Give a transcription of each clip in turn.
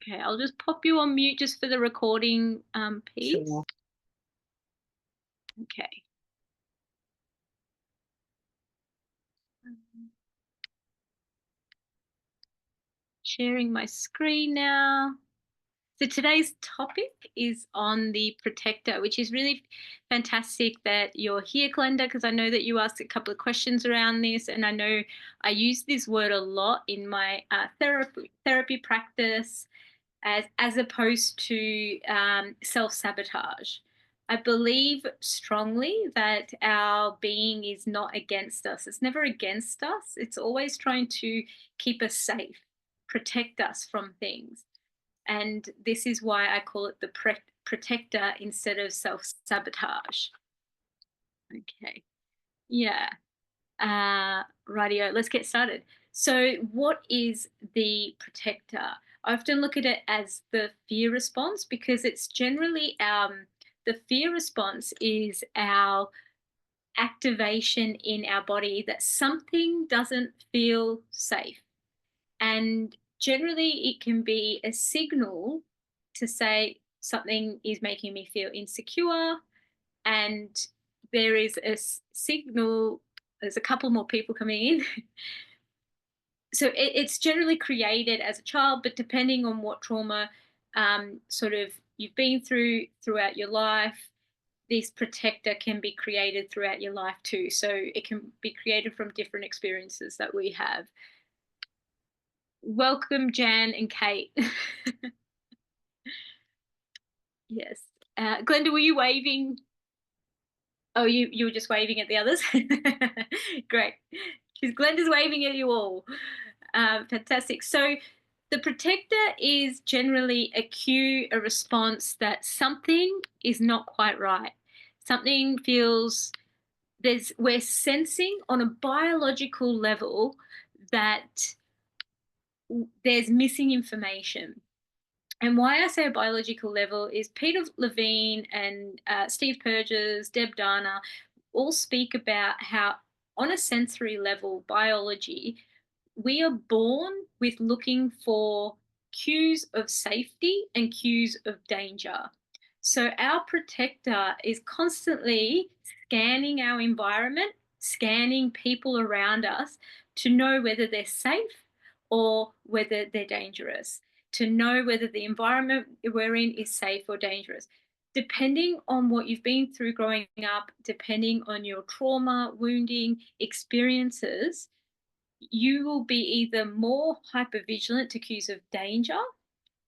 Okay, I'll just pop you on mute just for the recording piece. Sure. Okay. Sharing my screen now. So today's topic is on the protector, which is really fantastic that you're here, Glenda, because I know that you asked a couple of questions around this, and I know I use this word a lot in my therapy practice as opposed to self-sabotage. I believe strongly that our being is not against us. It's never against us. It's always trying to keep us safe, protect us from things. And this is why I call it the protector instead of self-sabotage. Okay. Yeah. Rightio, let's get started. So what is the protector? I often look at it as the fear response because it's generally the fear response is our activation in our body that something doesn't feel safe. And generally it can be a signal to say something is making me feel insecure, and there is a signal. There's a couple more people coming in. So it's generally created as a child, but depending on what trauma sort of you've been throughout your life, this protector can be created throughout your life too. So it can be created from different experiences that we have. Welcome, Jan and Kate. Yes. Glenda, were you waving? Oh, you were just waving at the others? Great. Because Glenda's waving at you all. Fantastic. So the protector is generally a cue, a response that something is not quite right. Something feels we're sensing on a biological level that there's missing information. And why I say a biological level is Peter Levine and Steve Purges, Deb Dana all speak about how, on a sensory level, biology, we are born with looking for cues of safety and cues of danger. So our protector is constantly scanning our environment, scanning people around us to know whether they're safe or whether they're dangerous, to know whether the environment we're in is safe or dangerous. Depending on what you've been through growing up, depending on your trauma, wounding experiences, you will be either more hypervigilant to cues of danger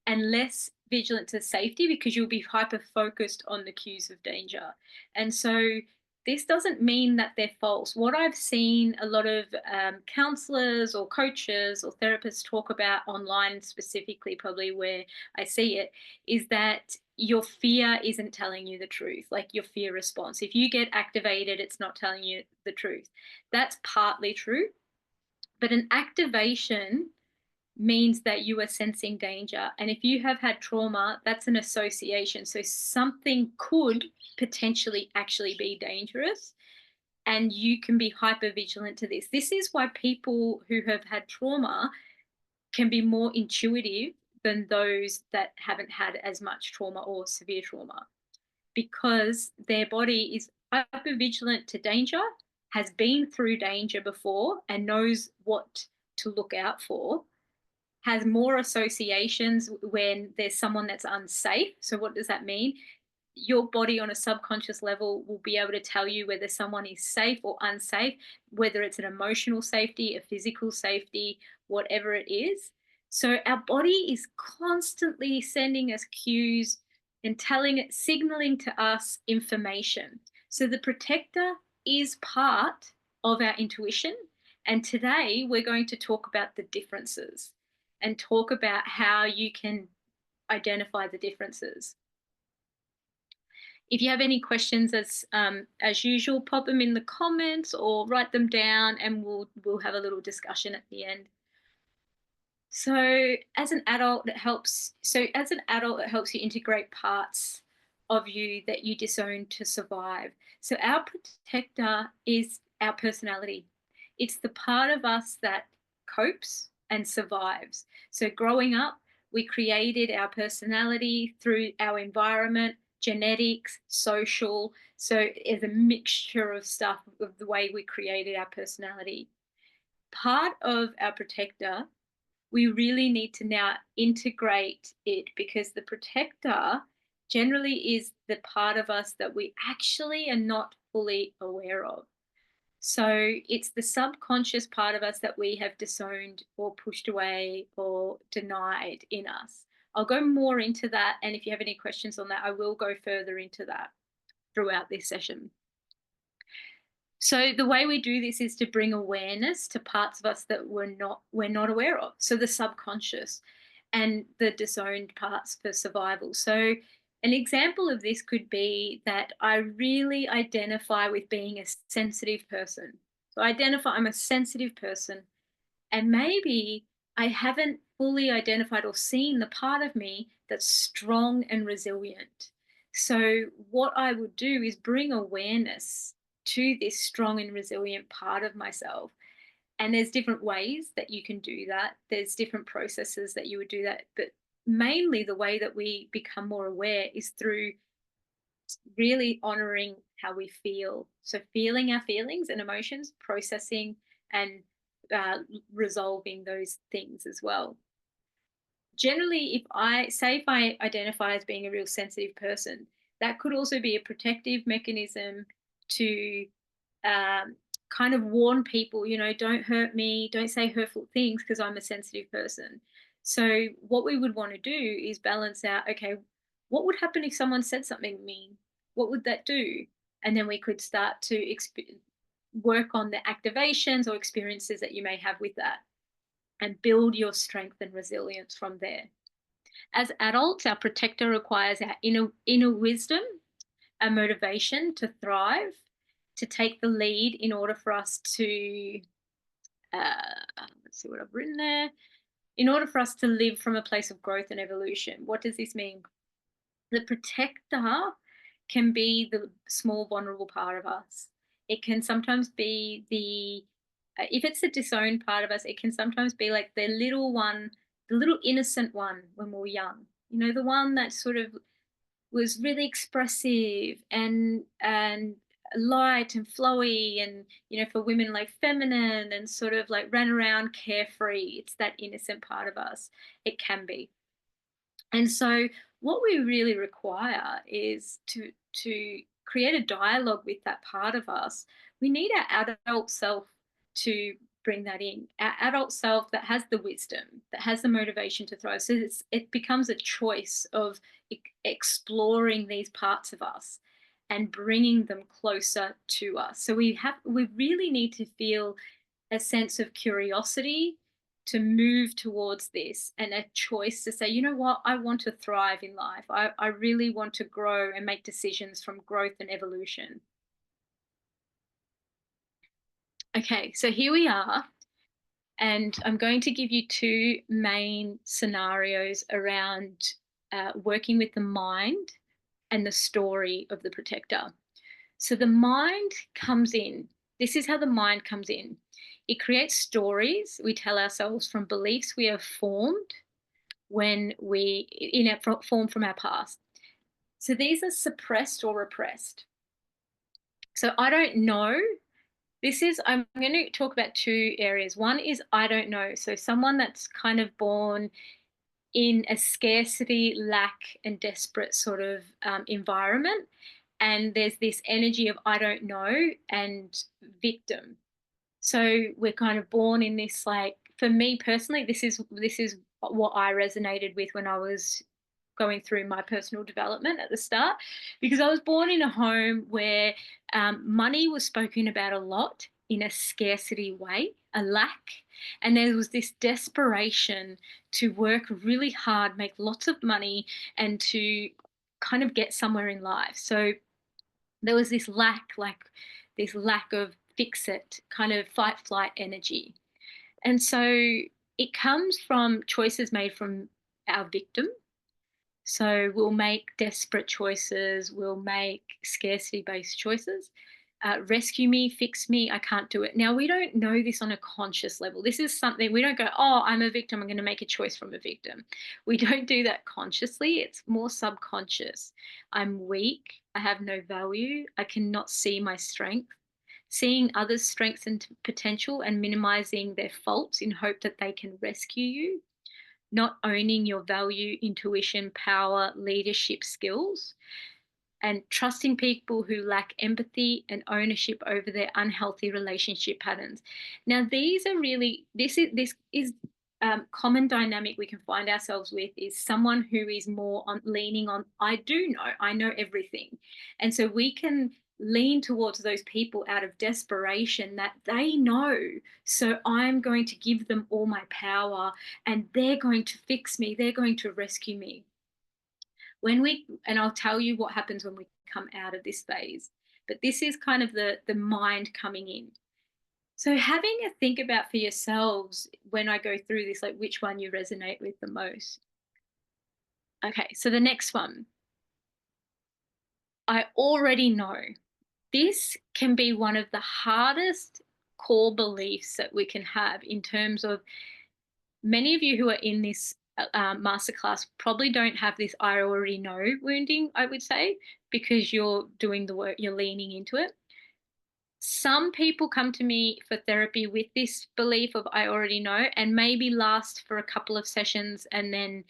and less vigilant to safety because you'll be hyper focused on the cues of danger. And so this doesn't mean that they're false. What I've seen a lot of counselors or coaches or therapists talk about online, specifically, probably where I see it, is that your fear isn't telling you the truth, like your fear response. If you get activated, it's not telling you the truth. That's partly true. But an activation means that you are sensing danger. And if you have had trauma, that's an association. So something could potentially actually be dangerous. And you can be hyper vigilant to this. This is why people who have had trauma can be more intuitive than those that haven't had as much trauma or severe trauma, because their body is hyper vigilant to danger, has been through danger before, and knows what to look out for, has more associations when there's someone that's unsafe. So what does that mean? Your body on a subconscious level will be able to tell you whether someone is safe or unsafe, whether it's an emotional safety, a physical safety, whatever it is. So our body is constantly sending us cues and signaling to us information. So the protector is part of our intuition. And today we're going to talk about the differences and talk about how you can identify the differences. If you have any questions, as usual, pop them in the comments or write them down, and we'll have a little discussion at the end. So as an adult, it helps you integrate parts of you that you disown to survive. So our protector is our personality. It's the part of us that copes and survives. So growing up, We created our personality through our environment, genetics, social. So it's a mixture of stuff of the way we created our personality. Part of our protector, we really need to now integrate it, because the protector generally is the part of us that we actually are not fully aware of. So it's the subconscious part of us that we have disowned or pushed away or denied in us. I'll go more into that. And if you have any questions on that, I will go further into that throughout this session. So the way we do this is to bring awareness to parts of us that we're not aware of. So the subconscious and the disowned parts for survival. So an example of this could be that I really identify with being a sensitive person. So I identify I'm a sensitive person, and maybe I haven't fully identified or seen the part of me that's strong and resilient. So, what I would do is bring awareness to this strong and resilient part of myself. And there's different ways that you can do that, there's different processes that you would do that. But mainly, the way that we become more aware is through really honoring how we feel. So, feeling our feelings and emotions, processing and uh, resolving those things as well. Generally, if I identify as being a real sensitive person, that could also be a protective mechanism to kind of warn people, don't hurt me, don't say hurtful things because I'm a sensitive person. So, what we would want to do is balance out, okay, what would happen if someone said something mean? What would that do? And then we could start to work on the activations or experiences that you may have with that and build your strength and resilience from there. As adults, our protector requires our inner wisdom, a motivation to thrive, to take the lead in order for us to, let's see what I've written there, in order for us to live from a place of growth and evolution. What does this mean? The protector can be the small, vulnerable part of us. It can sometimes be if it's the disowned part of us, it can sometimes be like the little one, the little innocent one when we were young. The one that sort of was really expressive and light and flowy, and for women, like feminine and sort of like ran around carefree. It's that innocent part of us. It can be. And so what we really require is to create a dialogue with that part of us. We need our adult self to bring that in. Our adult self that has the wisdom, that has the motivation to thrive. So it becomes a choice of exploring these parts of us and bringing them closer to us. So we really need to feel a sense of curiosity to move towards this, and a choice to say, you know what, I want to thrive in life. I really want to grow and make decisions from growth and evolution. Okay, so here we are. And I'm going to give you two main scenarios around working with the mind and the story of the protector. So the mind comes in. This is how the mind comes in. It creates stories we tell ourselves from beliefs we have formed formed from our past. So these are suppressed or repressed. So I don't know. I'm going to talk about two areas. One is I don't know. So someone that's kind of born in a scarcity, lack, and desperate sort of environment. And there's this energy of I don't know and victim. So we're kind of born in this, like, for me personally, this is what I resonated with when I was going through my personal development at the start, because I was born in a home where money was spoken about a lot in a scarcity way, a lack, and there was this desperation to work really hard, make lots of money, and to kind of get somewhere in life. So there was this lack of fix it, kind of fight flight energy. And so it comes from choices made from our victim. So we'll make desperate choices, we'll make scarcity based choices. rescue me, fix me, I can't do it. Now, we don't know this on a conscious level. This is something we don't go, oh, I'm a victim, I'm going to make a choice from a victim. We don't do that consciously. It's more subconscious. I'm weak. I have no value. I cannot see my strength. Seeing others' strengths and potential and minimizing their faults in hope that they can rescue you. Not owning your value, intuition, power, leadership skills, and trusting people who lack empathy and ownership over their unhealthy relationship patterns. Now, these are really, this is common dynamic we can find ourselves with, is someone who is more on leaning on, I know everything. And so we can lean towards those people out of desperation that they know. So I'm going to give them all my power and they're going to fix me, they're going to rescue me. And I'll tell you what happens when we come out of this phase, but this is kind of the mind coming in. So having a think about for yourselves when I go through this, like which one you resonate with the most. Okay, so the next one, I already know. This can be one of the hardest core beliefs that we can have, in terms of many of you who are in this masterclass probably don't have this I already know wounding, I would say, because you're doing the work, you're leaning into it. Some people come to me for therapy with this belief of I already know, and maybe last for a couple of sessions and then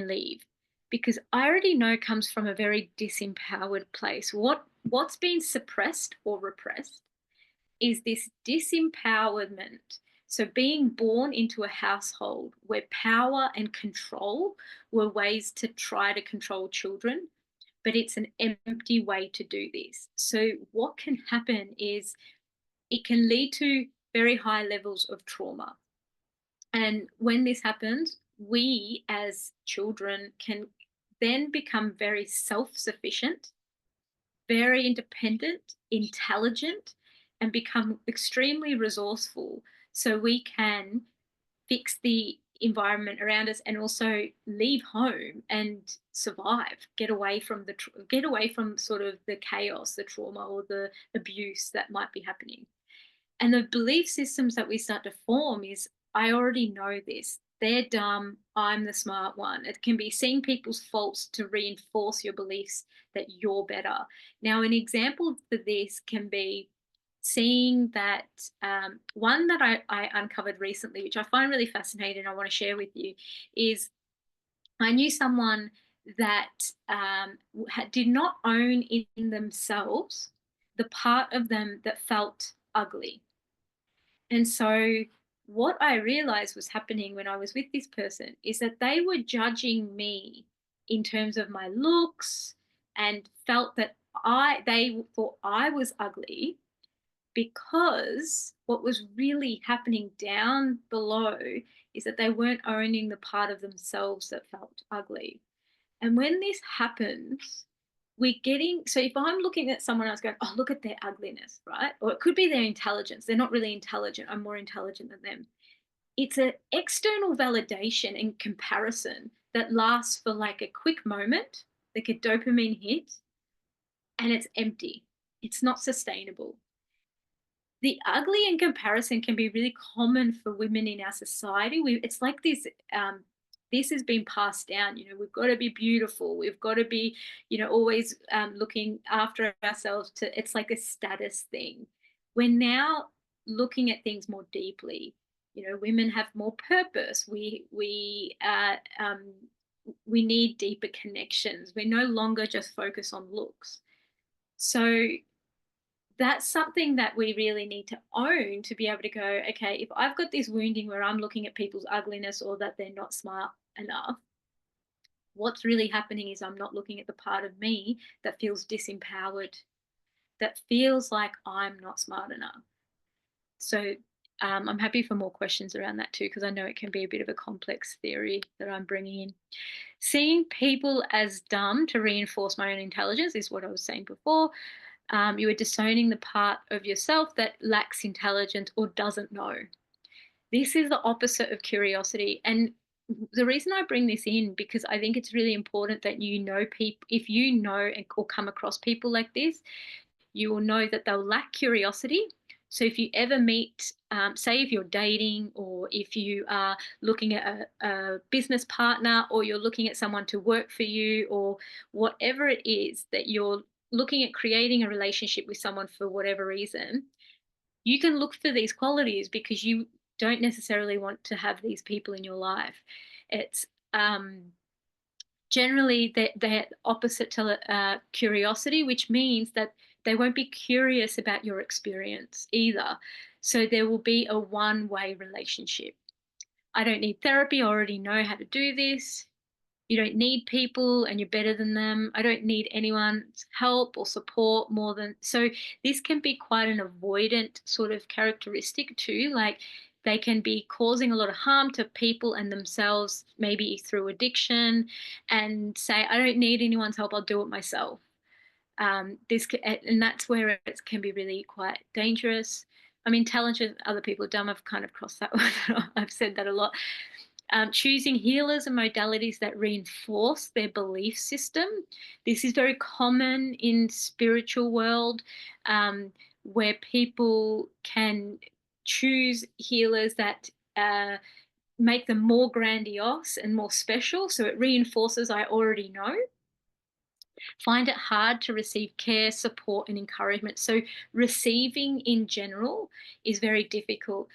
leave, because I already know comes from a very disempowered place. What's been suppressed or repressed is this disempowerment. So being born into a household where power and control were ways to try to control children, but it's an empty way to do this. So what can happen is it can lead to very high levels of trauma. And when this happens, we as children can then become very self-sufficient, very independent, intelligent, and become extremely resourceful, so we can fix the environment around us and also leave home and survive, get away from sort of the chaos, the trauma, or the abuse that might be happening. And the belief systems that we start to form is, I already know this, they're dumb, I'm the smart one. It can be seeing people's faults to reinforce your beliefs that you're better. Now, an example for this can be seeing that one that I uncovered recently, which I find really fascinating and I want to share with you, is I knew someone that did not own in themselves the part of them that felt ugly. And so what I realized was happening when I was with this person is that they were judging me in terms of my looks, and felt that they thought I was ugly, because what was really happening down below is that they weren't owning the part of themselves that felt ugly. And when this happens, so if I'm looking at someone else going, oh, look at their ugliness, right? Or it could be their intelligence. They're not really intelligent. I'm more intelligent than them. It's an external validation and comparison that lasts for like a quick moment, like a dopamine hit, and it's empty. It's not sustainable. The ugly in comparison can be really common for women in our society. It's like this has been passed down. We've got to be beautiful. We've got to be, always looking after ourselves. It's like a status thing. We're now looking at things more deeply. Women have more purpose. We need deeper connections. We're no longer just focused on looks. So that's something that we really need to own, to be able to go, okay, if I've got this wounding where I'm looking at people's ugliness or that they're not smart enough, what's really happening is I'm not looking at the part of me that feels disempowered, that feels like I'm not smart enough. So I'm happy for more questions around that too, because I know it can be a bit of a complex theory that I'm bringing in. Seeing people as dumb to reinforce my own intelligence is what I was saying before. You are disowning the part of yourself that lacks intelligence or doesn't know. This is the opposite of curiosity. And the reason I bring this in, because I think it's really important that people, if you know or come across people like this, you will know that they'll lack curiosity. So if you ever meet, say if you're dating, or if you are looking at a business partner, or you're looking at someone to work for you, or whatever it is that you're looking at creating a relationship with someone for whatever reason, you can look for these qualities because you don't necessarily want to have these people in your life. It's generally they're opposite to curiosity, which means that they won't be curious about your experience either. So there will be a one-way relationship. I don't need therapy. I already know how to do this. You don't need people and you're better than them. I don't need anyone's help or support more than. So this can be quite an avoidant sort of characteristic too. Like they can be causing a lot of harm to people and themselves, maybe through addiction, and say, I don't need anyone's help. I'll do it myself. And that's where it can be really quite dangerous. I mean, talented other people are dumb. I've kind of crossed that one. I've said that a lot. Choosing healers and modalities that reinforce their belief system. This is very common in spiritual world, where people can choose healers that make them more grandiose and more special. So it reinforces I already know. Find it hard to receive care, support, and encouragement. So receiving in general is very difficult.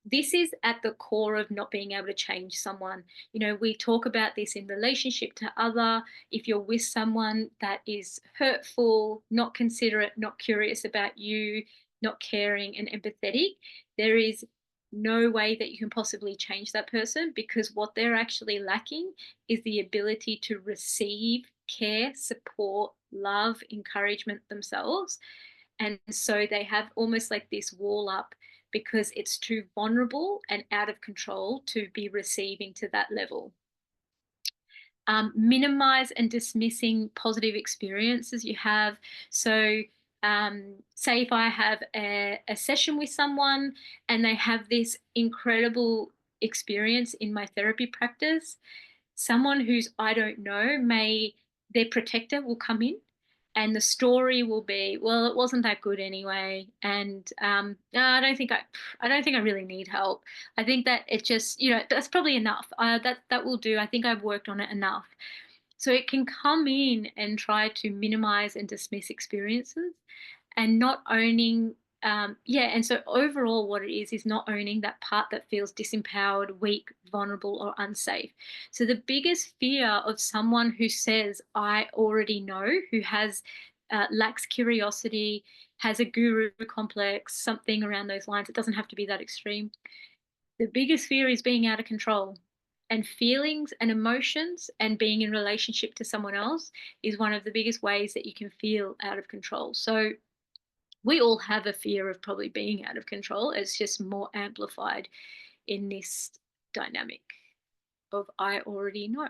This is at the core of not being able to change someone. You know, we talk about this in relationship to other. If you're with someone that is hurtful, not considerate, not curious about you, not caring and empathetic, there is no way that you can possibly change that person, because what they're actually lacking is the ability to receive care, support, love, encouragement themselves. And so they have almost like this wall up because it's too vulnerable and out of control to be receiving to that level. Minimize and dismissing positive experiences you have. So say if I have a session with someone and they have this incredible experience in my therapy practice, someone who's I don't know, their protector will come in and the story will be, well, it wasn't that good anyway, and no, I don't think I really need help. I think that it just, that's probably enough. That will do. I think I've worked on it enough. So it can come in and try to minimize and dismiss experiences, and not owning. And so overall, what it is not owning that part that feels disempowered, weak, vulnerable, or unsafe. So the biggest fear of someone who says, I already know, who has lacks curiosity, has a guru complex, something around those lines, it doesn't have to be that extreme. The biggest fear is being out of control. And feelings and emotions and being in relationship to someone else is one of the biggest ways that you can feel out of control. So we all have a fear of probably being out of control. It's just more amplified in this dynamic of I already know.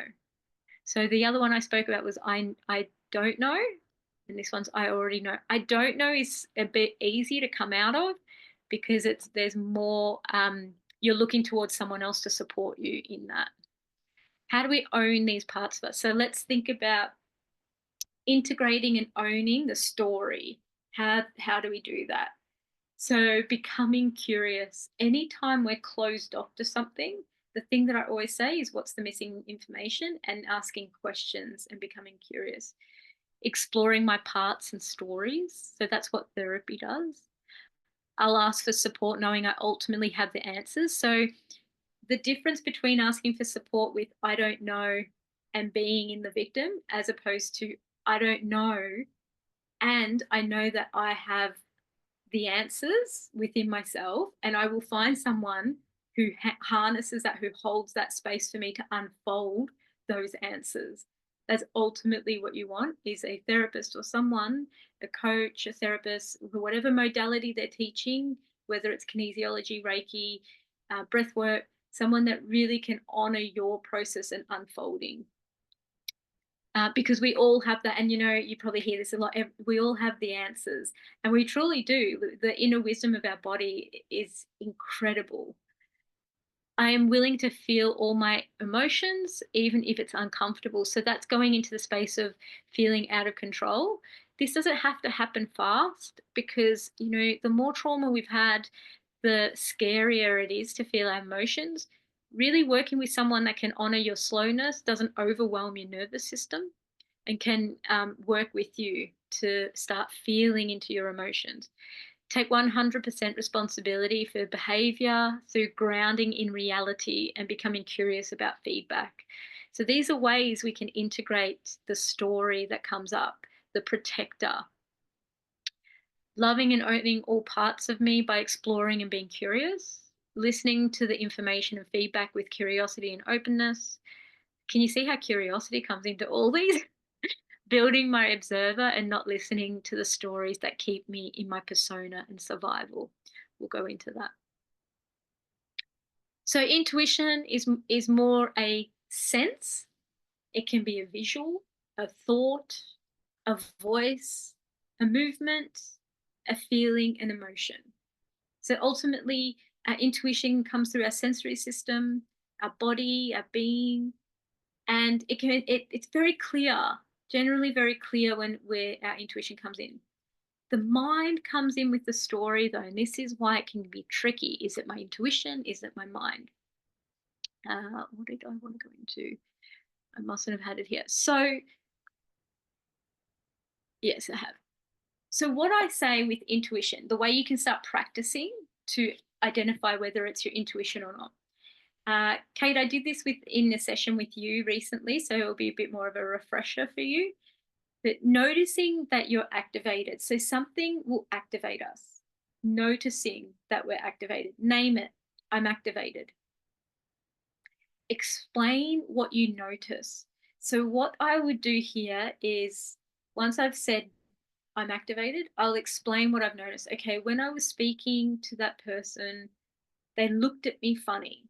So the other one I spoke about was I don't know. And this one's I already know. I don't know is a bit easy to come out of because there's more, you're looking towards someone else to support you in that. How do we own these parts of us? So let's think about integrating and owning the story. How do we do that? So becoming curious. Anytime we're closed off to something, the thing that I always say is what's the missing information, and asking questions and becoming curious. Exploring my parts and stories. So that's what therapy does. I'll ask for support knowing I ultimately have the answers. So the difference between asking for support with I don't know and being in the victim, as opposed to I don't know and I know that I have the answers within myself, and I will find someone who harnesses that, who holds that space for me to unfold those answers. That's ultimately what you want, is a therapist or someone, a coach, a therapist, whatever modality they're teaching, whether it's kinesiology, Reiki, breath work, someone that really can honor your process and unfolding. Because we all have that, and you probably hear this a lot, we all have the answers, and we truly do. The inner wisdom of our body is incredible. I am willing to feel all my emotions, even if it's uncomfortable. So that's going into the space of feeling out of control. this doesn't have to happen fast, because, you know, the more trauma we've had, the scarier it is to feel our emotions. Really working with someone that can honor your slowness, doesn't overwhelm your nervous system, and can work with you to start feeling into your emotions. Take 100% responsibility for behavior through grounding in reality and becoming curious about feedback. So these are ways we can integrate the story that comes up, the protector. Loving and owning all parts of me by exploring and being curious. Listening to the information and feedback with curiosity and openness. Can you see how curiosity comes into all these? Building my observer and not listening to the stories that keep me in my persona and survival. We'll go into that. So intuition is more a sense. It can be a visual, a thought, a voice, a movement, a feeling, an emotion. So ultimately, our intuition comes through our sensory system, our body, our being, and it's very clear, generally very clear where our intuition comes in. The mind comes in with the story, though, and this is why it can be tricky. Is it my intuition? Is it my mind? What did I want to go into? I mustn't have had it here. So, yes, I have. So what I say with intuition, the way you can start practicing to identify whether it's your intuition or not. Kate, I did this in a session with you recently, so it'll be a bit more of a refresher for you. But noticing that you're activated. So something will activate us. Noticing that we're activated. Name it. I'm activated. Explain what you notice. So what I would do here is, once I've said I'm activated, I'll explain what I've noticed. Okay, when I was speaking to that person, they looked at me funny.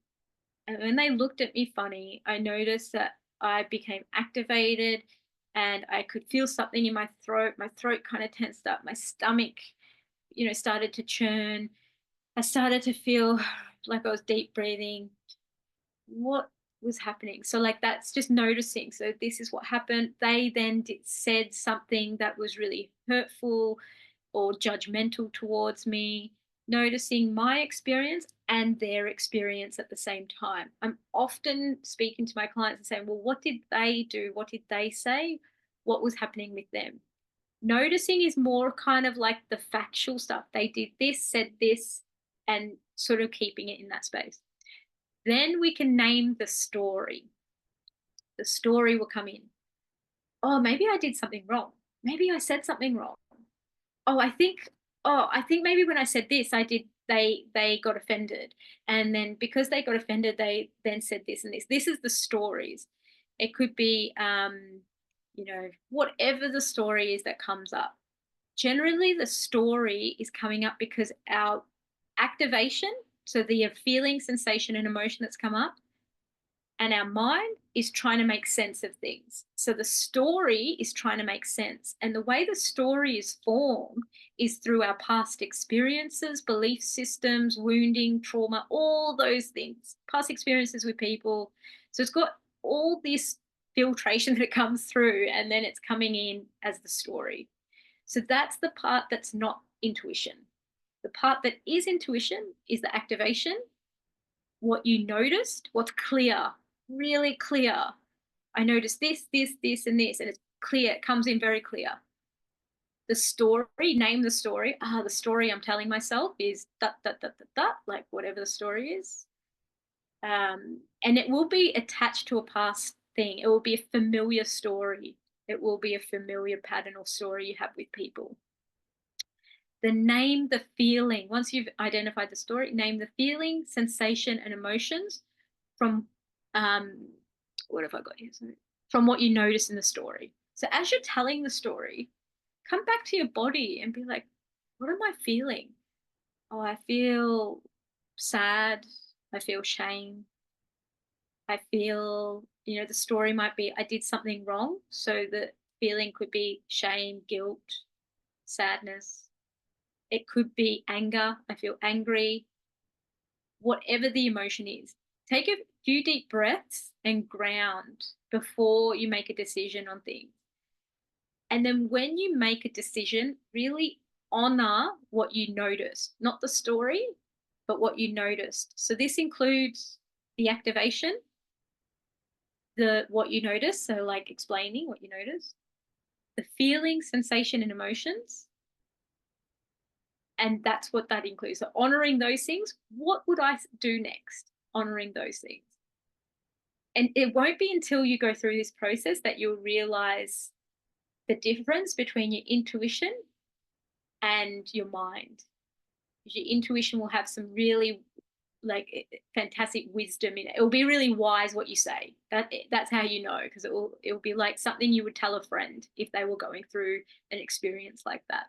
And when they looked at me funny, I noticed that I became activated and I could feel something in my throat. My throat kind of tensed up. My stomach, you know, started to churn. I started to feel like I was deep breathing. What was happening? So like, that's just noticing. So this is what happened. They then said something that was really hurtful or judgmental towards me. Noticing my experience and their experience at the same time. I'm often speaking to my clients and saying, well, what did they do? What did they say? What was happening with them? Noticing is more kind of like the factual stuff. They did this, said this, and sort of keeping it in that space. Then we can name the story. The story will come in. Oh, maybe I did something wrong. Maybe I said something wrong. Oh, I think maybe when I said this, they got offended. And then because they got offended, they then said this and this. This is the stories. It could be, you know, whatever the story is that comes up. Generally, the story is coming up because our activation, so the feeling, sensation, and emotion that's come up, and our mind is trying to make sense of things. So the story is trying to make sense. And the way the story is formed is through our past experiences, belief systems, wounding, trauma, all those things, past experiences with people. So it's got all this filtration that comes through, and then it's coming in as the story. So that's the part that's not intuition. The part that is intuition is the activation, what you noticed, what's clear, really clear. I noticed this, this, and this, and it's clear. It comes in very clear. The story, name the story. The story I'm telling myself is that, like whatever the story is. And it will be attached to a past thing. It will be a familiar story. It will be a familiar pattern or story you have with people. Then name the feeling. Once you've identified the story, name the feeling, sensation, and emotions from what have I got here? Sorry. From what you notice in the story. So as you're telling the story, come back to your body and be like, what am I feeling? Oh, I feel sad. I feel shame. I feel, you know, the story might be I did something wrong. So the feeling could be shame, guilt, sadness. It could be anger. I feel angry. Whatever the emotion is, take a few deep breaths and ground before you make a decision on things. And then when you make a decision, really honor what you noticed, not the story, but what you noticed. So this includes the activation, the what you noticed, so like explaining what you noticed, the feeling, sensation, and emotions. And that's what that includes. So honoring those things. What would I do next? Honoring those things. And it won't be until you go through this process that you'll realize the difference between your intuition and your mind. Your intuition will have some really like fantastic wisdom in it. It'll be really wise what you say. That's how you know, because it'll be like something you would tell a friend if they were going through an experience like that.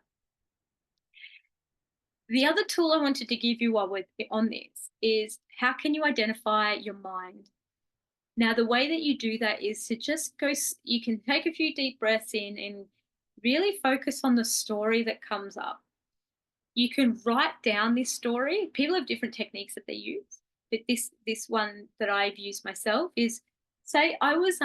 The other tool I wanted to give you while we're on this is how can you identify your mind? Now, the way that you do that is to just go, you can take a few deep breaths in and really focus on the story that comes up. You can write down this story. People have different techniques that they use, but this one that I've used myself is, say I was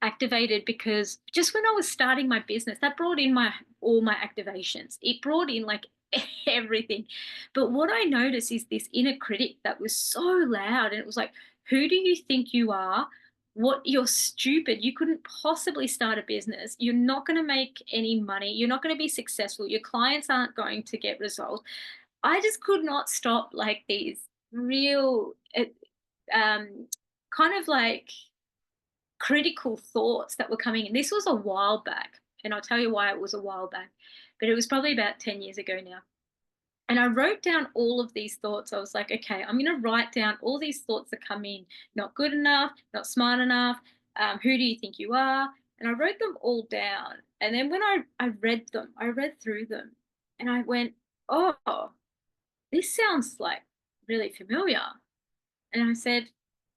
activated because just when I was starting my business, that brought in all my activations. It brought in like everything. But what I noticed is this inner critic that was so loud, and it was like, who do you think you are? What, you're stupid. You couldn't possibly start a business. You're not going to make any money. You're not going to be successful. Your clients aren't going to get results. I just could not stop like these real kind of like critical thoughts that were coming in. This was a while back, and I'll tell you why it was a while back, but it was probably about 10 years ago now. And I wrote down all of these thoughts. I was like, okay, I'm going to write down all these thoughts that come in. Not good enough, not smart enough. Who do you think you are? And I wrote them all down. And then when I read them, I read through them and I went, oh, this sounds like really familiar. And I said,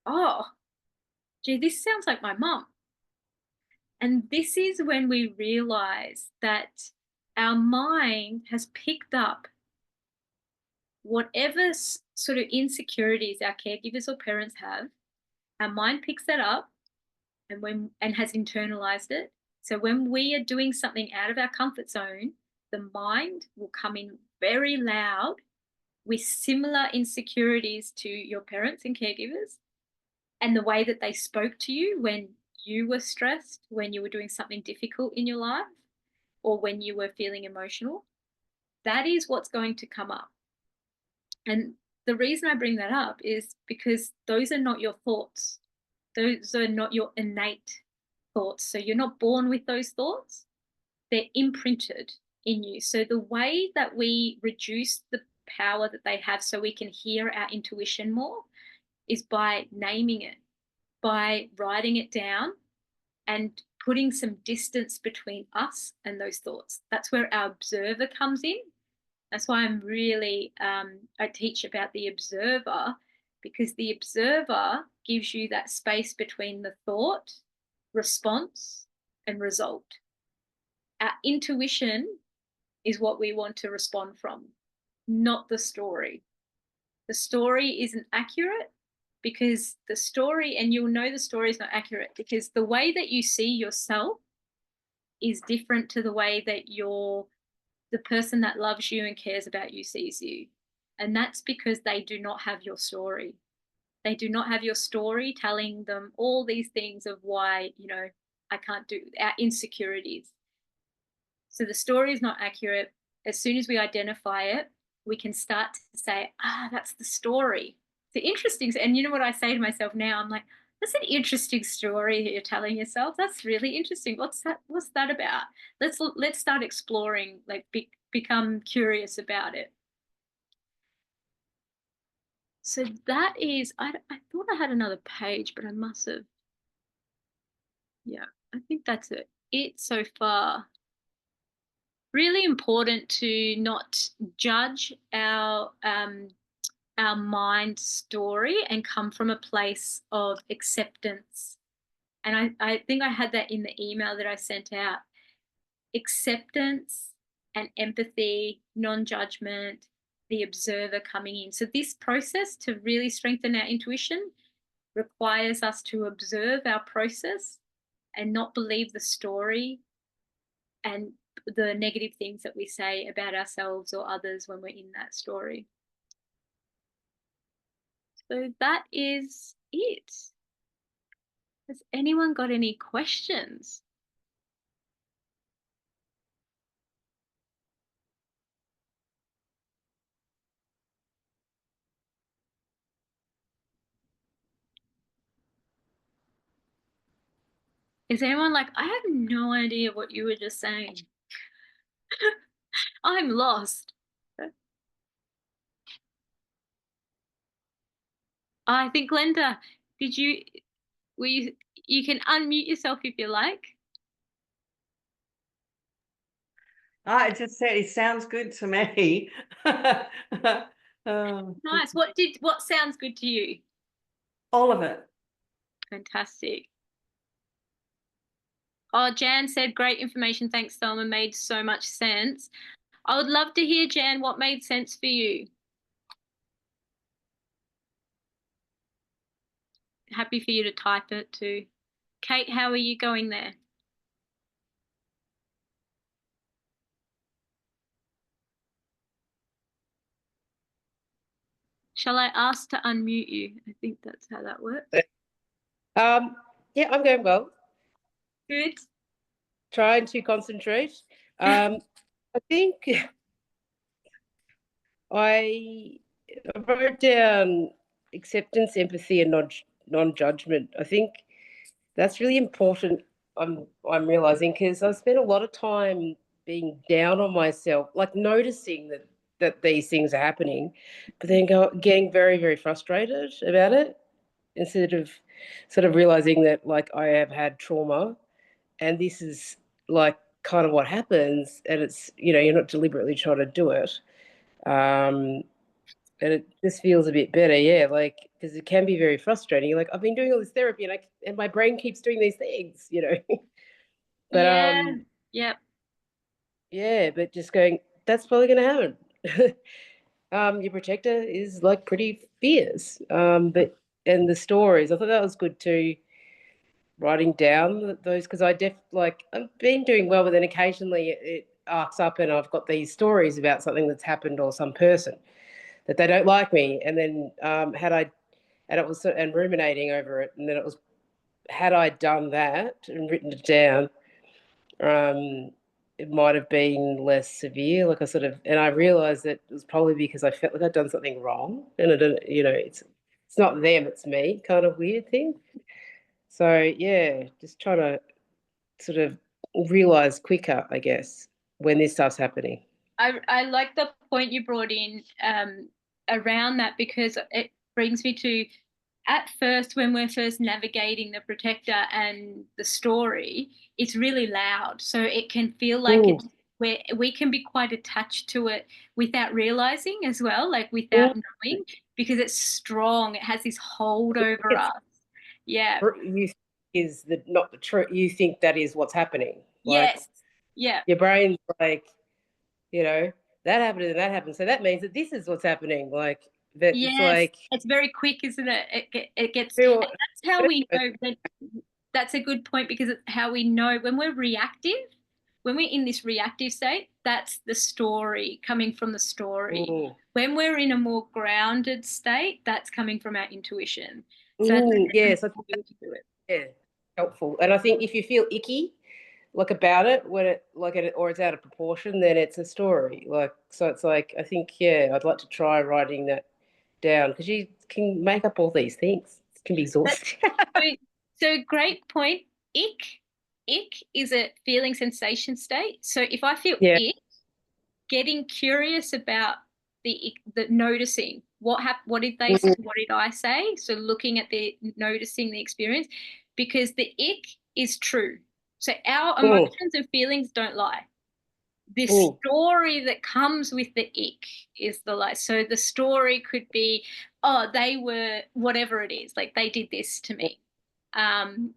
oh, gee, this sounds like my mum. And this is when we realize that our mind has picked up whatever sort of insecurities our caregivers or parents have. Our mind picks that up and has internalized it. So when we are doing something out of our comfort zone, the mind will come in very loud with similar insecurities to your parents and caregivers, and the way that they spoke to you when you were stressed, when you were doing something difficult in your life, or when you were feeling emotional. That is what's going to come up. And the reason I bring that up is because those are not your thoughts. Those are not your innate thoughts. So you're not born with those thoughts. They're imprinted in you. So the way that we reduce the power that they have so we can hear our intuition more is by naming it, by writing it down and putting some distance between us and those thoughts. That's where our observer comes in. That's why I'm really, I teach about the observer, because the observer gives you that space between the thought, response, and result. Our intuition is what we want to respond from, not the story. The story isn't accurate because the story, and you'll know the story is not accurate because the way that you see yourself is different to the way that the person that loves you and cares about you sees you. And that's because they do not have your story. They do not have your story telling them all these things of why, I can't do our insecurities. So the story is not accurate. As soon as we identify it, we can start to say, that's the story. It's interesting. And you know what I say to myself now? I'm like, that's an interesting story that you're telling yourself. That's really interesting. What's that about? Let's start exploring, like become curious about it. So that is, I thought I had another page, but I must have. Yeah, I think that's it so far. Really important to not judge our mind story and come from a place of acceptance. And I think I had that in the email that I sent out. Acceptance and empathy, non-judgment, the observer coming in. So this process to really strengthen our intuition requires us to observe our process and not believe the story and the negative things that we say about ourselves or others when we're in that story. So that is it. Has anyone got any questions? Is anyone like, I have no idea what you were just saying? I'm lost. I think Glenda, you can unmute yourself if you like. It just said it sounds good to me. Nice. What sounds good to you? All of it. Fantastic. Oh, Jan said, great information. Thanks, Thelma. Made so much sense. I would love to hear, Jan, what made sense for you. Happy for you to type it too. Kate, how are you going there? Shall I ask to unmute you? I think that's how that works. Yeah, I'm going well. Good. Trying to concentrate. I think I wrote down acceptance, empathy, and non-judgment. I think that's really important. I'm realizing because I spent a lot of time being down on myself, like noticing that these things are happening, but then getting very, very frustrated about it instead of sort of realizing that like I have had trauma and this is like kind of what happens, and it's you're not deliberately trying to do it. Um, and it just feels a bit better, yeah, like because it can be very frustrating. You're like, I've been doing all this therapy and my brain keeps doing these things. But Yeah. Yep. yeah, but just going, that's probably going to happen. Your protector is like pretty fierce. But and the stories, I thought that was good too. Writing down those because I've been doing well, but then occasionally it arcs up and I've got these stories about something that's happened or some person that they don't like me, and then and ruminating over it, and then it was had I done that and written it down, it might have been less severe. Like and I realized that it was probably because I felt like I'd done something wrong, and I don't, it's not them, it's me, kind of weird thing. So yeah, just trying to sort of realize quicker, I guess, when this stuff's happening. I like the point you brought in around that, because it brings me to, at first, when we're first navigating the protector and the story, it's really loud. So it can feel like Mm. it's where we can be quite attached to it without realizing as well, like Mm. without knowing, because it's strong. It has this hold over It's us. Yeah. you think is the not the truth. You think that is what's happening. Like Yes. Yeah. your brain's like, you know, that happened and that happened. So that means that this is what's happening. Like that it's Yes, like it's very quick, isn't it? It gets, and feel that's how we know that. That's a good point, because it's how we know when we're reactive, when we're in this reactive state, that's the story coming from the story. mm, When we're in a more grounded state, that's coming from our intuition. So that's yeah, a so way to do it. yeah, helpful. And I think if you feel icky like about it when or it's out of proportion, then it's a story. Like so it's like I think yeah, I'd like to try writing that down because you can make up all these things. It can be That, exhausting. so, so great point. Ick is a feeling sensation state. So if I feel Yeah. ick, getting curious about the noticing what did they say, Mm, what did I say, so looking at the noticing the experience, because the ick is true, so our mm, emotions and feelings don't lie. The mm, story that comes with the ick is the lie. So the story could be, oh, they were whatever it is, like they did this to me. um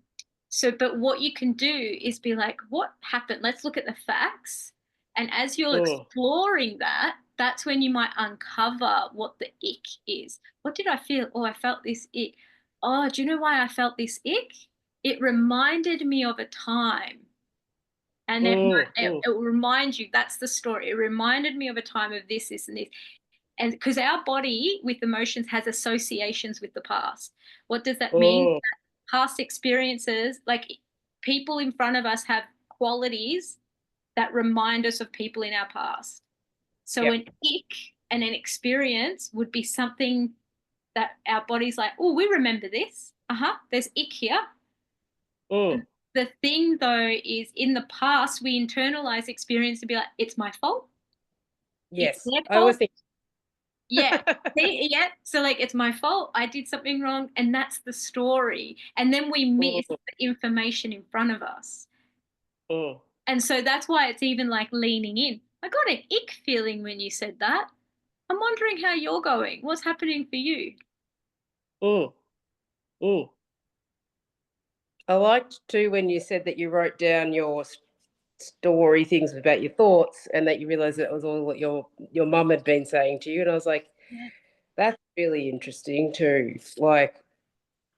so, but what you can do is be like, what happened? Let's look at the facts. And as you're mm, exploring that, that's when you might uncover what the ick is. What did I feel? Oh, I felt this ick. Oh, do you know why I felt this ick? It reminded me of a time And then it will remind you, that's the story. It reminded me of a time of this, this, and this. And because our body with emotions has associations with the past. What does that mean? Mm. Past experiences, like people in front of us have qualities that remind us of people in our past. So Yep. an ick and an experience would be something that our body's like, oh, we remember this. There's ick here. Mm. The thing though is in the past we internalize experience to be like, it's my fault. It's Yes. their I always fault. think. Yeah. Yeah. So like it's my fault. I did something wrong, and that's the story. And then we miss Mm. the information in front of us. Mm. And so that's why it's even like leaning in. I got an ick feeling when you said that. I'm wondering how you're going. What's happening for you? Mm. Mm. I liked too when you said that you wrote down your story things about your thoughts and that you realized that it was all what your mum had been saying to you. And I was like, Yeah. that's really interesting too. Like,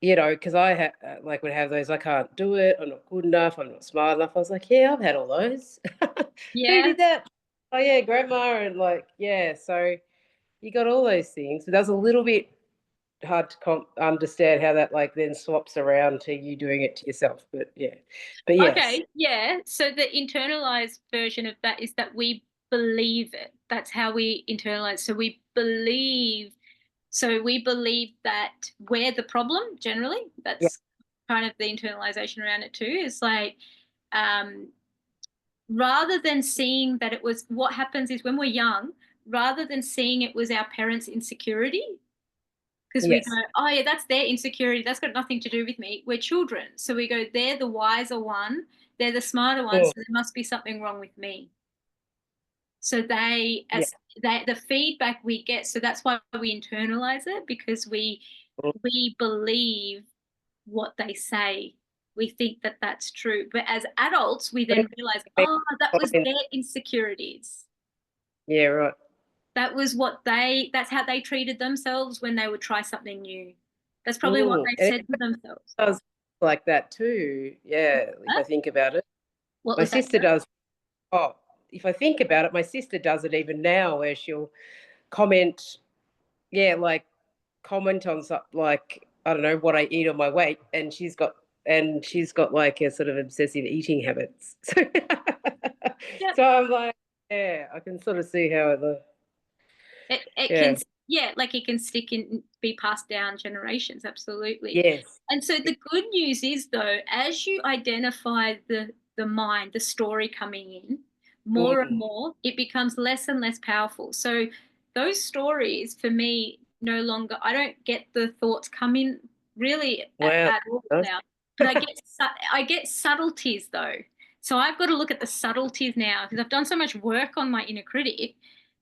you know, because I like would have those, I can't do it, I'm not good enough, I'm not smart enough. I was like, yeah, I've had all those. Who Yeah. did that? Oh yeah, grandma. And like, yeah, so you got all those things. But that was a little bit hard to understand how that like then swaps around to you doing it to yourself. But yeah, but yes. Okay, yeah. So the internalized version of that is that we believe it. That's how we internalize. So we believe that we're the problem generally. Yeah. That's kind of the internalization around it too. Is like um, rather than seeing that it was what happens is when we're young, rather than seeing it was our parents' insecurity, because we go, Yes. oh yeah, that's their insecurity. That's got nothing to do with me. We're children. So we go, they're the wiser one. They're the smarter one. Mm. So there must be something wrong with me. So they, Yeah. as the feedback we get, so that's why we internalize it because Mm. we believe what they say. We think that that's true. But as adults, we then realize, oh, that was their insecurities. Yeah, right. That's how they treated themselves when they would try something new. That's probably what Mm. they And said to themselves. it does like that too. Yeah, if Huh? I think about it. What My was that? sister does. Oh, if I think about it, my sister does it even now where she'll comment, yeah, like comment on something like, I don't know, what I eat or my weight, and she's got like a sort of obsessive eating habits. So, Yep. so I'm like, yeah, I can sort of see how the It can, yeah. yeah, like it can stick and be passed down generations, absolutely. Yes. And so the good news is though, as you identify the mind, the story coming in, more and Mm. more, it becomes less and less powerful. So those stories for me no longer, I don't get the thoughts come in really Wow. at all now. But I get subtleties though. So I've got to look at the subtleties now because I've done so much work on my inner critic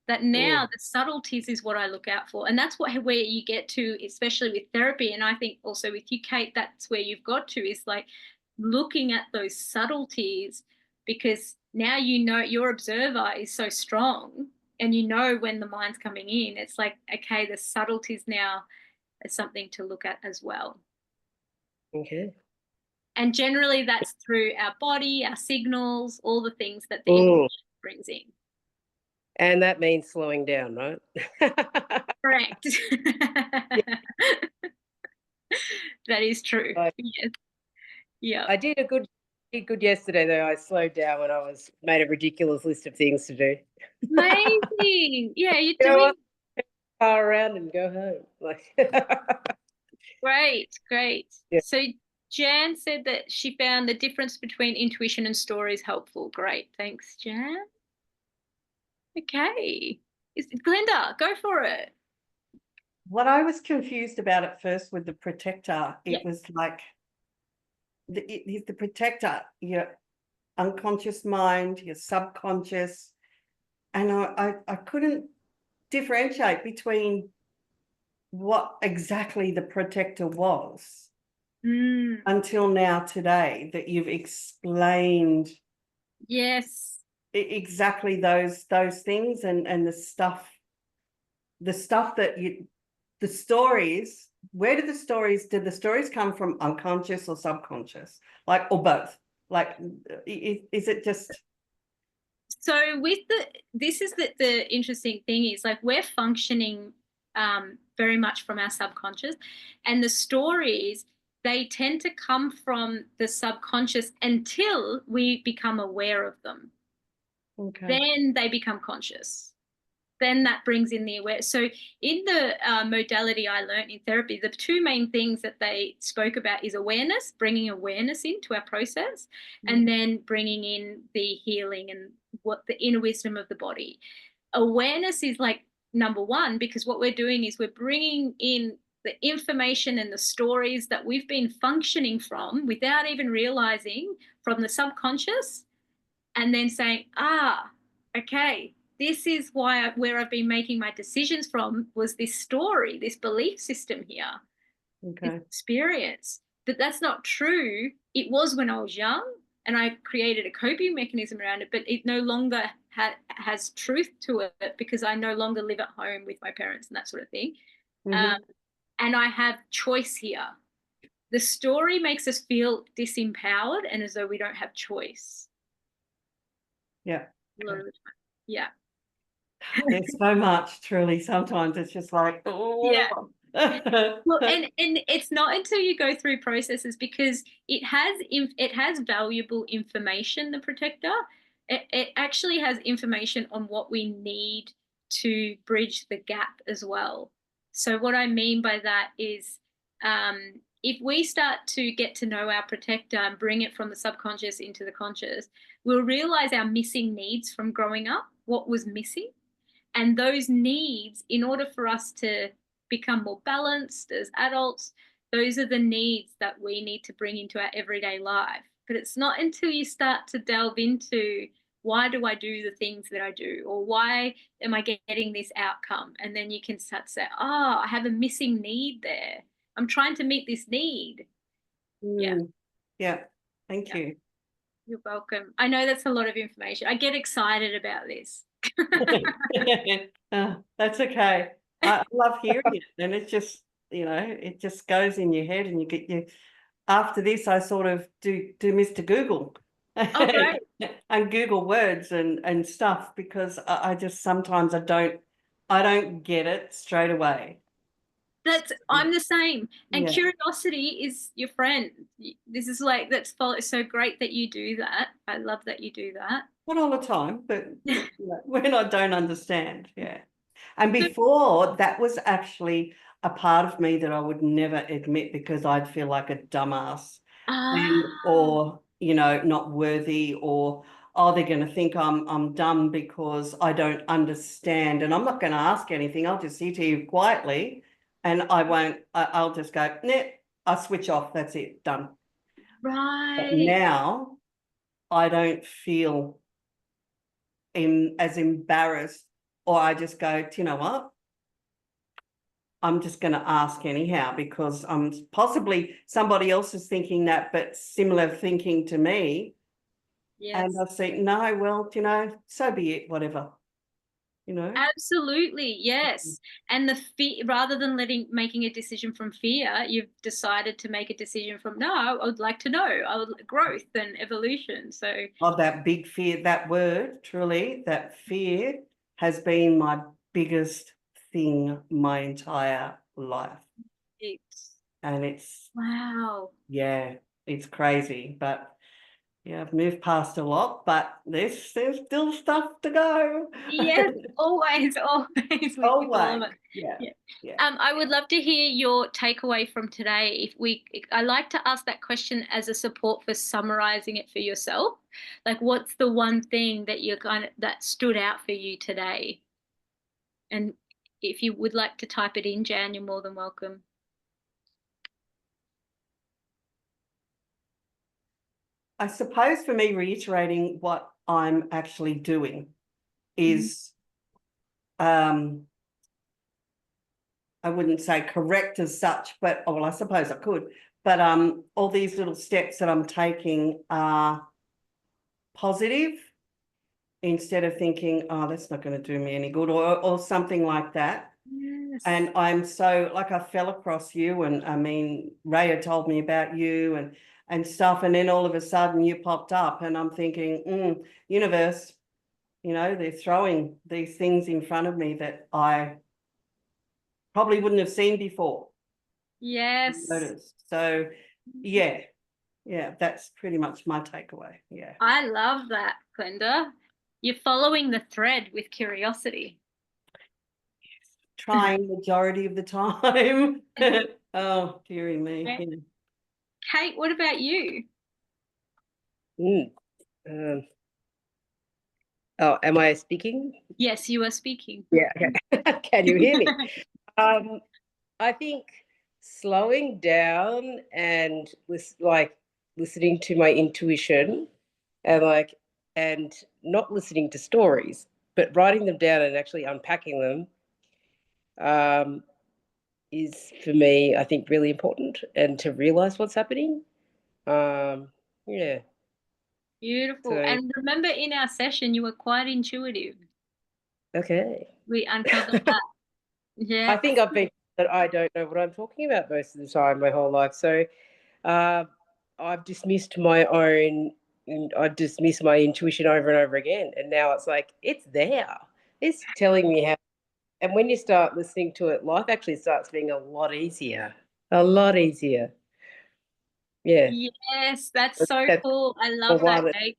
that now Mm. the subtleties is what I look out for. And that's where you get to, especially with therapy. And I think also with you, Kate, that's where you've got to is like looking at those subtleties because now you know your observer is so strong and you know when the mind's coming in. It's like, okay, the subtleties now is something to look at as well. Okay. And generally that's through our body, our signals, all the things that the Mm. information brings in. And that means slowing down, right? Correct. Yeah, That is true. I, Yes. Yeah. I did good yesterday though. I slowed down when I was made a ridiculous list of things to do. Amazing. Yeah, you're You know doing what? Car around and go home. Like great. Great. yeah. So Jan said that she found the difference between intuition and stories helpful. Great. Thanks, Jan. Okay. Glenda, go for it. What I was confused about at first with the protector, Yeah. it was like he's the protector, your unconscious mind, your subconscious, and I couldn't differentiate between what exactly the protector was until now today that you've explained Yes. exactly those things and the stuff that the stories, where did the stories come from, unconscious or subconscious, like, or both? Like, is it just? So with this is the interesting thing is, like, we're functioning very much from our subconscious, and the stories, they tend to come from the subconscious until we become aware of them. Okay. Then they become conscious. Then that brings in the awareness. So in the modality I learned in therapy, the two main things that they spoke about is awareness, bringing awareness into our process, and then bringing in the healing and what the inner wisdom of the body. Awareness is like number one, because what we're doing is we're bringing in the information and the stories that we've been functioning from without even realizing, from the subconscious, and then saying, okay, this is where I've been making my decisions from, was this story, this belief system here, Okay. this experience. But that's not true. It was when I was young, and I created a coping mechanism around it, but it no longer has truth to it, because I no longer live at home with my parents and that sort of thing. And I have choice here. The story makes us feel disempowered and as though we don't have choice. Yeah. Yeah. There's so much, truly. Sometimes it's just like, oh. Yeah. Well, and it's not until you go through processes, because it has valuable information, the protector. It actually has information on what we need to bridge the gap as well. So what I mean by that is, if we start to get to know our protector and bring it from the subconscious into the conscious, we'll realize our missing needs from growing up, what was missing. And those needs, in order for us to become more balanced as adults, those are the needs that we need to bring into our everyday life. But it's not until you start to delve into, why do I do the things that I do? Or why am I getting this outcome? And then you can start to say, I have a missing need there. I'm trying to meet this need. Yeah. Yeah. Thank you. You're welcome. I know that's a lot of information. I get excited about this. That's okay. I love hearing it, and it's just, it just goes in your head, and you get you. After this, I sort of do Mr. Google. Oh, great. And Google words and stuff, because I just sometimes I don't get it straight away. I'm the same. And Yeah. curiosity is your friend. This is like, it's so great that you do that. I love that you do that. Not all the time, but when I don't understand, yeah. And before, that was actually a part of me that I would never admit, because I'd feel like a dumbass, or not worthy, or they're going to think I'm dumb because I don't understand, and I'm not going to ask anything. I'll just sit here quietly, and I'll just go, nah, I'll switch off. That's it, done. Right. But now I don't feel as embarrassed, or I just go, do you know what? I'm just going to ask anyhow, because possibly somebody else is thinking that, but similar thinking to me. Yes. And I think, no, well, so be it, whatever. Absolutely, yes. And the fear, rather than making a decision from fear, you've decided to make a decision from, no, I would like to know, growth and evolution. So that big fear, that word, truly, that fear has been my biggest thing my entire life. And it's wow. Yeah, it's crazy, but yeah, I've moved past a lot, but there's still stuff to go. Yes, always. Always. Yeah. I would love to hear your takeaway from today. I like to ask that question as a support for summarizing it for yourself. Like, what's the one thing that that stood out for you today? And if you would like to type it in, Jan, you're more than welcome. I suppose for me, reiterating what I'm actually doing is, I wouldn't say correct as such, but, well, I suppose I could, but all these little steps that I'm taking are positive, instead of thinking, oh, that's not going to do me any good, or something like that. Yes. And I'm so, like, I fell across you, and I mean, Raya told me about you, and stuff, and then all of a sudden you popped up, and I'm thinking, universe, you know, they're throwing these things in front of me that I probably wouldn't have seen before. Yes. Noticed. So yeah, that's pretty much my takeaway. Yeah. I love that, Glenda. You're following the thread with curiosity. Trying majority of the time. Oh, dearie me. Okay. Yeah. Kate, what about you? Oh, am I speaking? Yes, you are speaking. Yeah. Okay. Can you hear me? I think slowing down and listening to my intuition and not listening to stories, but writing them down and actually unpacking them is for me, I think, really important, and to realize what's happening. Yeah. Beautiful. So, And remember, in our session, you were quite intuitive. okay. We uncovered that. Yeah. I think I've been that I don't know what I'm talking about most of the time, my whole life. So I've dismissed my own, I dismissed my intuition over and over again. And now it's like, it's there. It's telling me how. And when you start listening to it, life actually starts being a lot easier. A lot easier. Yeah. Yes, that's so That's cool. I love that, Kate.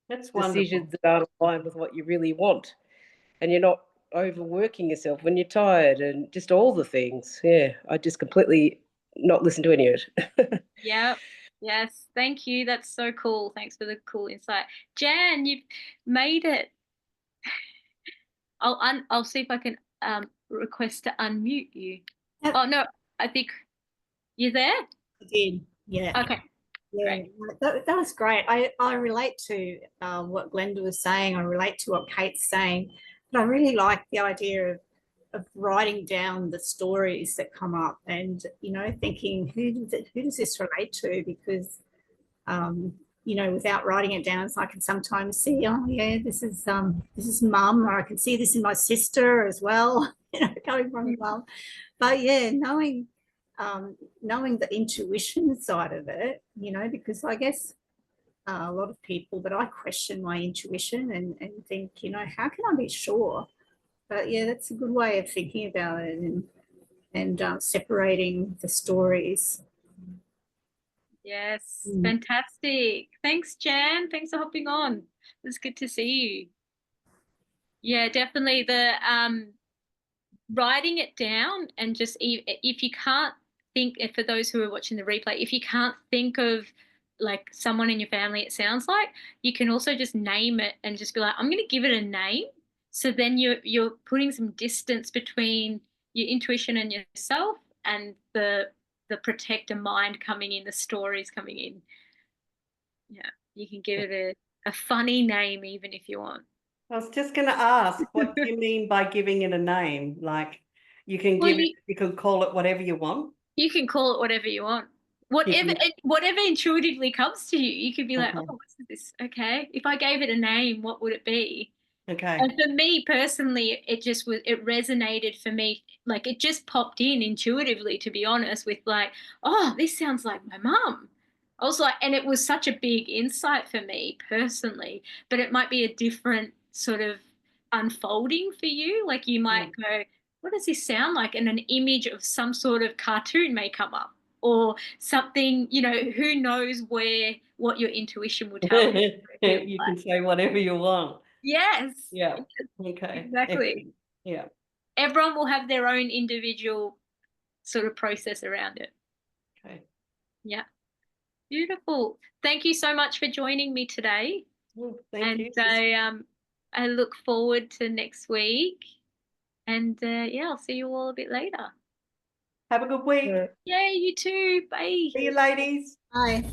That's decisions wonderful. that aren't aligned with what you really want. And you're not overworking yourself when you're tired and just all the things. Yeah. I just completely not listen to any of it. Yep. Yes. Thank you. That's so cool. Thanks for the cool insight. Jan, you've made it. I'll see if I can request to unmute you. Yep. Oh no, I think you're there? I did. Yeah. Okay. Yeah. Great. That was great. I relate to what Glenda was saying. I relate to what Kate's saying. But I really like the idea of writing down the stories that come up and, you know, thinking who does this relate to? Because you know, without writing it down, so I can sometimes see, oh yeah, this is mum, or I can see this in my sister as well, you know, coming from mum. But yeah, knowing the intuition side of it, you know, because I guess a lot of people, but I question my intuition and think, you know, how can I be sure? But yeah, that's a good way of thinking about it and separating the stories. Yes, fantastic. Thanks, Jan. Thanks for hopping on. It's good to see you. Yeah, definitely the writing it down, and just if you can't think, for those who are watching the replay, if you can't think of like someone in your family it sounds like, you can also just name it and just be like, I'm going to give it a name. So then you're putting some distance between your intuition and yourself and the protector mind coming in, the stories coming in. Yeah, you can give it a funny name even if you want. I was just going to ask, what do you mean by giving it a name? Like you can Well, you can call it whatever you want. you can call it whatever you want. Whatever intuitively comes to you, you could be like, Okay. oh, what's this? Okay. If I gave it a name, what would it be? Okay. And for me personally, it resonated for me. Like it just popped in intuitively, to be honest, with like, oh, this sounds like my mum. I was like, and it was such a big insight for me personally, but it might be a different sort of unfolding for you. Like you might go, what does this sound like? And an image of some sort of cartoon may come up or something, you know, who knows what your intuition will tell you. You can say whatever you want. Yes. Yeah. Okay. Exactly. Excellent. Yeah. Everyone will have their own individual sort of process around it. Okay. Yeah. Beautiful. Thank you so much for joining me today. Well, thank you. I look forward to next week. And yeah, I'll see you all a bit later. Have a good week. Yeah, you too. Bye. See you, ladies. Bye.